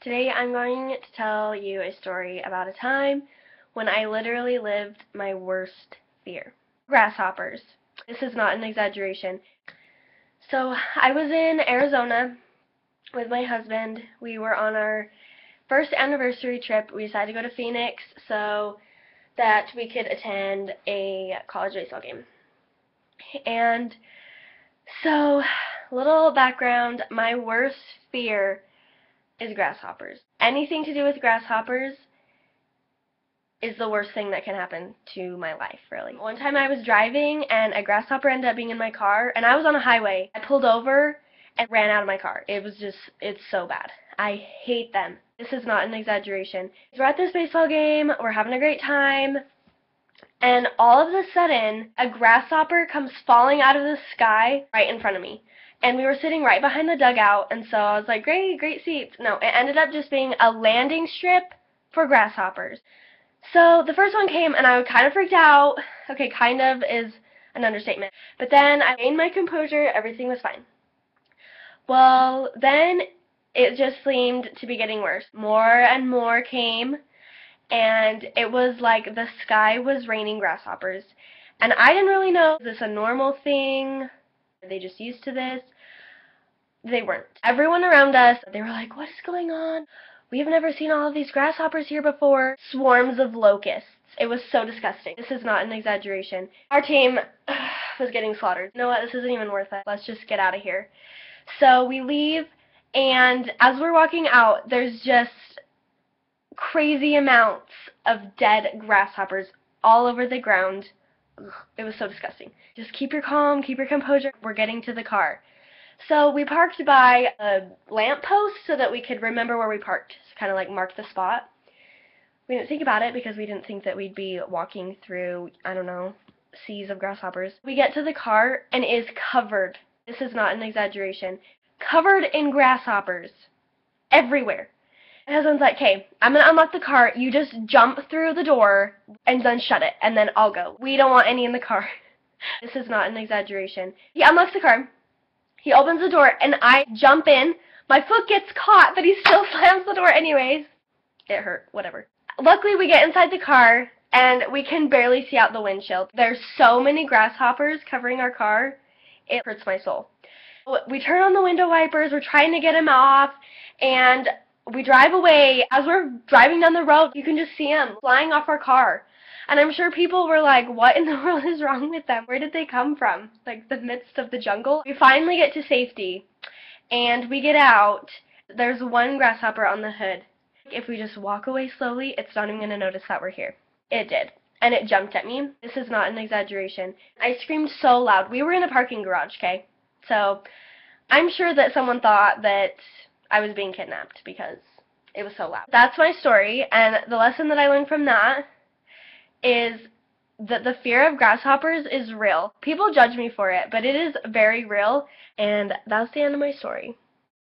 Today I'm going to tell you a story about a time when I literally lived my worst fear. Grasshoppers. This is not an exaggeration. So I was in Arizona with my husband. We were on our first anniversary trip. We decided to go to Phoenix so that we could attend a college baseball game. And so, little background, my worst fear is grasshoppers. Anything to do with grasshoppers is the worst thing that can happen to my life, really. One time I was driving and a grasshopper ended up being in my car, and I was on a highway. I pulled over and ran out of my car. It's so bad. I hate them. This is not an exaggeration. We're at this baseball game, we're having a great time, and all of a sudden, a grasshopper comes falling out of the sky right in front of me. And we were sitting right behind the dugout, and so I was like, great seats. No, it ended up just being a landing strip for grasshoppers. So the first one came, and I kind of freaked out. Okay, kind of is an understatement. But then I gained my composure. Everything was fine. Well, then it just seemed to be getting worse. More and more came, and it was like the sky was raining grasshoppers. And I didn't really know, is this a normal thing? Are they just used to this? They weren't. Everyone around us, they were like, what is going on? We have never seen all of these grasshoppers here before. Swarms of locusts. It was so disgusting. This is not an exaggeration. Our team was getting slaughtered. You know what? This isn't even worth it. Let's just get out of here. So we leave, and as we're walking out, there's just crazy amounts of dead grasshoppers all over the ground. Ugh, it was so disgusting. Just keep your calm, keep your composure. We're getting to the car. So we parked by a lamppost so that we could remember where we parked, kind of like mark the spot. We didn't think about it because we didn't think that we'd be walking through, I don't know, seas of grasshoppers. We get to the car and it is covered. This is not an exaggeration. Covered in grasshoppers. Everywhere. My husband's like, okay, I'm going to unlock the car. You just jump through the door and then shut it, and then I'll go. We don't want any in the car. This is not an exaggeration. He unlocks the car. He opens the door, and I jump in. My foot gets caught, but he still slams the door anyways. It hurt. Whatever. Luckily, we get inside the car, and we can barely see out the windshield. There's so many grasshoppers covering our car. It hurts my soul. We turn on the window wipers. We're trying to get them off, and we drive away. As we're driving down the road, you can just see them flying off our car. And I'm sure people were like, what in the world is wrong with them? Where did they come from? Like the midst of the jungle? We finally get to safety, and we get out. There's one grasshopper on the hood. If we just walk away slowly, it's not even going to notice that we're here. It did. And it jumped at me. This is not an exaggeration. I screamed so loud. We were in a parking garage, okay? So I'm sure that someone thought that I was being kidnapped because it was so loud. That's my story, and the lesson that I learned from that is that the fear of grasshoppers is real. People judge me for it, but it is very real, and that's the end of my story.